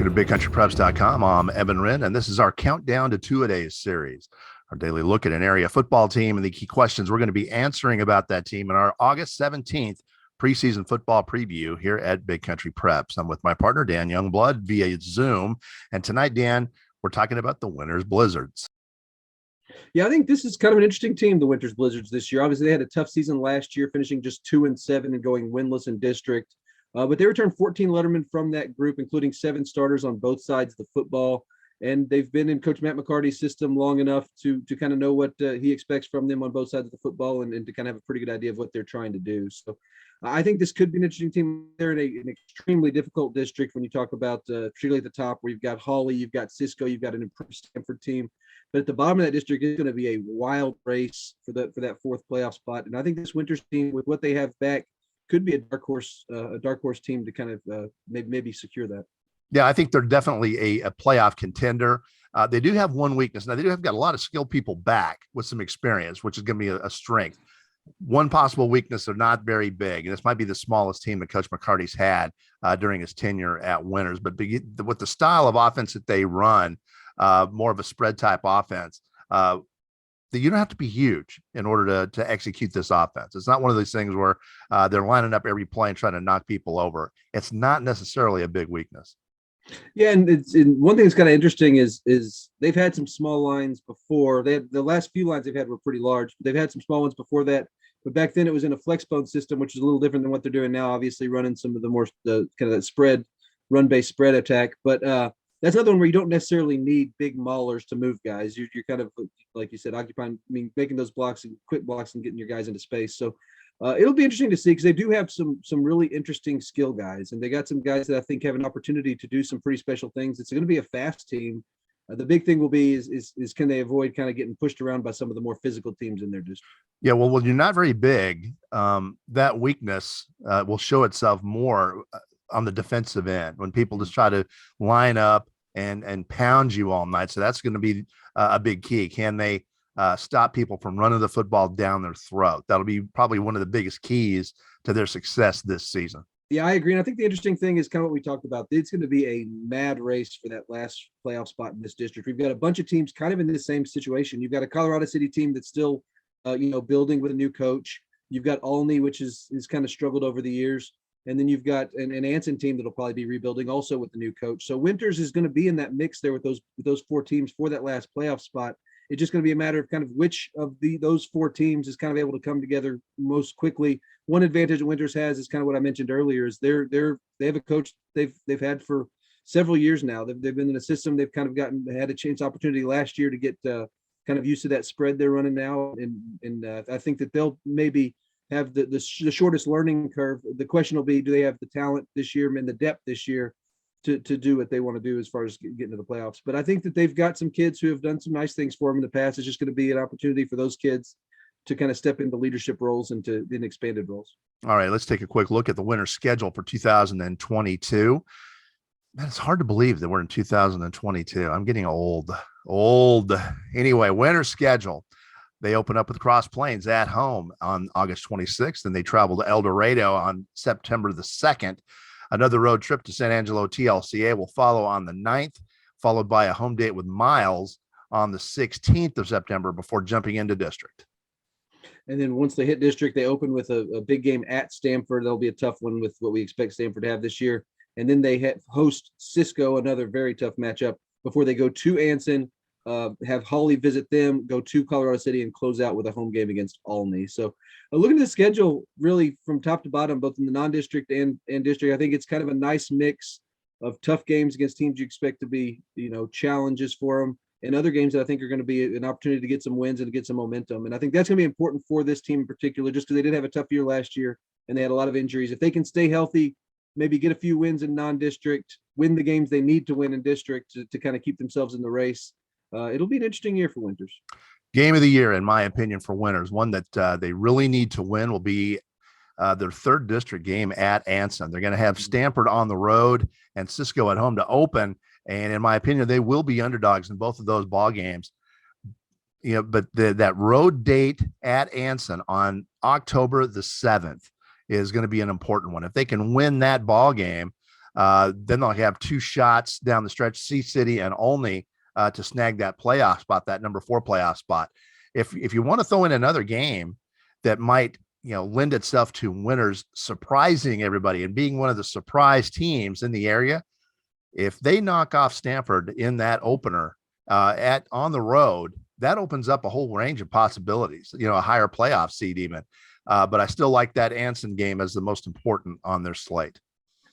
Welcome to BigCountryPreps.com. I'm Evan Wren, and this is our Countdown to Two-A-Days series, our daily look at an area football team and the key questions we're going to be answering about that team in our August 17th preseason football preview here at Big Country Preps. I'm with my partner, Dan Youngblood, via Zoom. And tonight, Dan, we're talking about the Winters Blizzards. Yeah, I think this is kind of an interesting team, the Winters Blizzards, this year. Obviously, they had a tough season last year, finishing just 2-7 and going winless in district. But they returned 14 lettermen from that group, including 7 starters on both sides of the football. And they've been in Coach Matt McCarty's system long enough to kind of know what he expects from them on both sides of the football and to kind of have a pretty good idea of what they're trying to do. So I think this could be an interesting team. They're in an extremely difficult district when you talk about, particularly at the top, where you've got Hawley, you've got Cisco, you've got an improved Stanford team. But at the bottom of that district is going to be a wild race for that fourth playoff spot. And I think this Winters team, with what they have back, could be a dark horse team to kind of maybe secure that. Yeah, I think they're definitely a playoff contender. They do have one weakness. Now, they do have got a lot of skilled people back with some experience, which is going to be a strength. One possible weakness, they're not very big. And this might be the smallest team that Coach McCarty's had during his tenure at Winters. But with the style of offense that they run, more of a spread type offense, you don't have to be huge in order to execute this offense. It's not one of those things where they're lining up every play and trying to knock people over. It's not necessarily a big weakness. Yeah, and one thing that's kind of interesting is they've had some small lines before. They had the last few lines they've had were pretty large. They've had some small ones before that, but back then it was in a flexbone system, which is a little different than what they're doing now. Obviously, running some of the more kind of that spread, run-based spread attack, but that's another one where you don't necessarily need big maulers to move guys. You're kind of, like you said, making those blocks and quick blocks and getting your guys into space. So it'll be interesting to see because they do have some really interesting skill guys, and they got some guys that I think have an opportunity to do some pretty special things. It's going to be a fast team. The big thing will be is can they avoid kind of getting pushed around by some of the more physical teams in their district? Yeah, well, when you're not very big, that weakness will show itself more on the defensive end when people just try to line up and pound you all night. So that's going to be a big key. Can they stop people from running the football down their throat? That'll be probably one of the biggest keys to their success this season. Yeah, I agree. And I think the interesting thing is kind of what we talked about. It's going to be a mad race for that last playoff spot in this district. We've got a bunch of teams kind of in the same situation. You've got a Colorado City team that's still, building with a new coach. You've got Olney, which is kind of struggled over the years. And then you've got an Anson team that'll probably be rebuilding also with the new coach. So Winters is going to be in that mix there with those 4 teams for that last playoff spot. It's just going to be a matter of kind of which of those 4 teams is kind of able to come together most quickly. One advantage that Winters has is kind of what I mentioned earlier is they have a coach they've had for several years now. They've been in a system. They've kind of had a chance opportunity last year to get kind of used to that spread they're running now. And I think that they'll maybe have the shortest learning curve. The question will be, do they have the talent this year and the depth this year to do what they want to do as far as getting to the playoffs? But I think that they've got some kids who have done some nice things for them in the past. It's just going to be an opportunity for those kids to kind of step into leadership roles and in expanded roles. All right, let's take a quick look at the winter schedule for 2022. Man, it's hard to believe that we're in 2022. I'm getting old. Anyway, winter schedule. They open up with Cross Plains at home on August 26th, and they travel to El Dorado on September the 2nd. Another road trip to San Angelo TLCA will follow on the 9th, followed by a home date with Miles on the 16th of September before jumping into district. And then once they hit district, they open with a big game at Stanford. That'll be a tough one with what we expect Stanford to have this year. And then they host Cisco, another very tough matchup, before they go to Anson, have Hawley visit them, go to Colorado City, and close out with a home game against Olney. So looking at the schedule really from top to bottom, both in the non-district and district, I think it's kind of a nice mix of tough games against teams you expect to be, challenges for them, and other games that I think are going to be an opportunity to get some wins and to get some momentum. And I think that's going to be important for this team in particular, just because they did have a tough year last year and they had a lot of injuries. If they can stay healthy, maybe get a few wins in non-district, win the games they need to win in district to kind of keep themselves in the race, it'll be an interesting year for Winters. Game of the year, in my opinion, for Winters, one that they really need to win, will be their 3rd district game at Anson. They're going to have Stanford on the road and Cisco at home to open. And in my opinion, they will be underdogs in both of those ball games. But that road date at Anson on October the 7th is going to be an important one. If they can win that ball game, Then they'll have 2 shots down the stretch, Sea City and Olney, to snag that playoff spot, that number 4 playoff spot. If you want to throw in another game that might, lend itself to winners surprising everybody and being one of the surprise teams in the area, if they knock off Stanford in that opener on the road, that opens up a whole range of possibilities, a higher playoff seed even. But I still like that Anson game as the most important on their slate.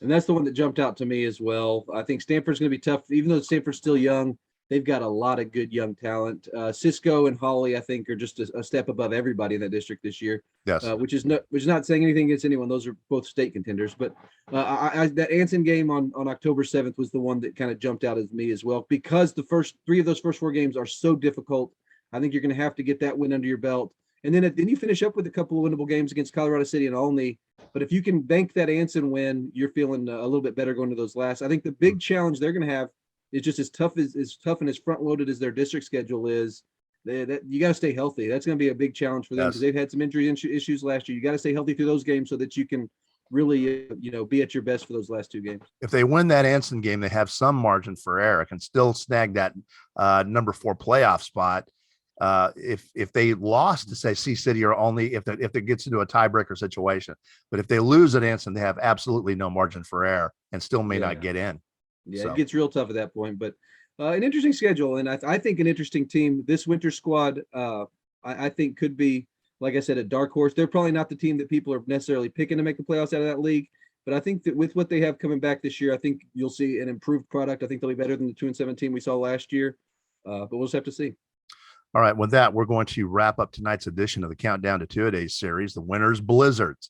And that's the one that jumped out to me as well. I think Stanford's going to be tough, even though Stanford's still young. They've got a lot of good young talent. Cisco and Holly, I think, are just a step above everybody in that district this year. Yes, which is not saying anything against anyone. Those are both state contenders. But that Anson game on October 7th was the one that kind of jumped out at me as well, because the first 3 of those first 4 games are so difficult. I think you're going to have to get that win under your belt, and then you finish up with a couple of winnable games against Colorado City and Olney. But if you can bank that Anson win, you're feeling a little bit better going to those last. I think the big challenge they're going to have is just as tough and as front loaded as their district schedule is. That you got to stay healthy. That's going to be a big challenge for them, because they've had some injury issues last year. You got to stay healthy through those games so that you can really, be at your best for those last 2 games. If they win that Anson game, they have some margin for error and still snag that number 4 playoff spot. If they lost to, say, Sea City or Olney, if it gets into a tiebreaker situation, but if they lose at Anson, they have absolutely no margin for error and still may not get in. Yeah, So it gets real tough at that point, but an interesting schedule, and I think an interesting team. This winter squad, I think, could be, like I said, a dark horse. They're probably not the team that people are necessarily picking to make the playoffs out of that league, but I think that with what they have coming back this year, I think you'll see an improved product. I think they'll be better than the 2-17 we saw last year, but we'll just have to see. all right, with that, we're going to wrap up tonight's edition of the Countdown to Two-A-Days series, the Winners Blizzards.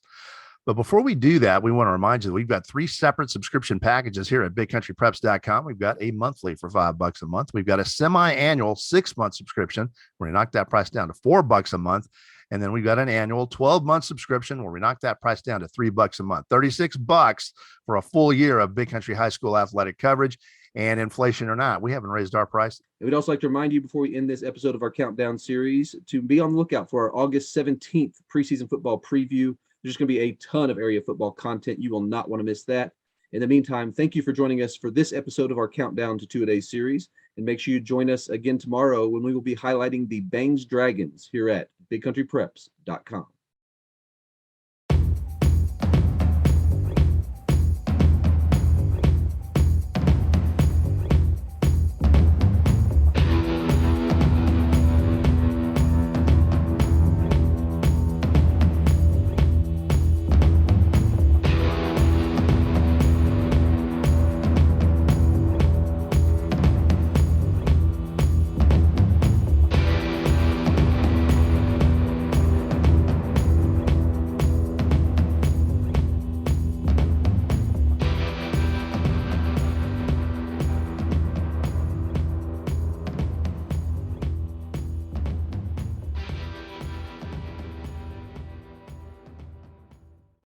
But before we do that, we want to remind you that we've got 3 separate subscription packages here at bigcountrypreps.com. We've got a monthly for $5 a month. We've got a semi-annual 6-month subscription where we knock that price down to $4 a month. And then we've got an annual 12-month subscription where we knock that price down to $3 a month, $36 for a full year of Big Country High School athletic coverage. And inflation or not, we haven't raised our price. We'd also like to remind you, before we end this episode of our Countdown series, to be on the lookout for our August 17th preseason football preview. There's going to be a ton of area football content. You will not want to miss that. In the meantime, thank you for joining us for this episode of our Countdown to Two-A-Days series. And make sure you join us again tomorrow when we will be highlighting the Bangs Dragons here at bigcountrypreps.com.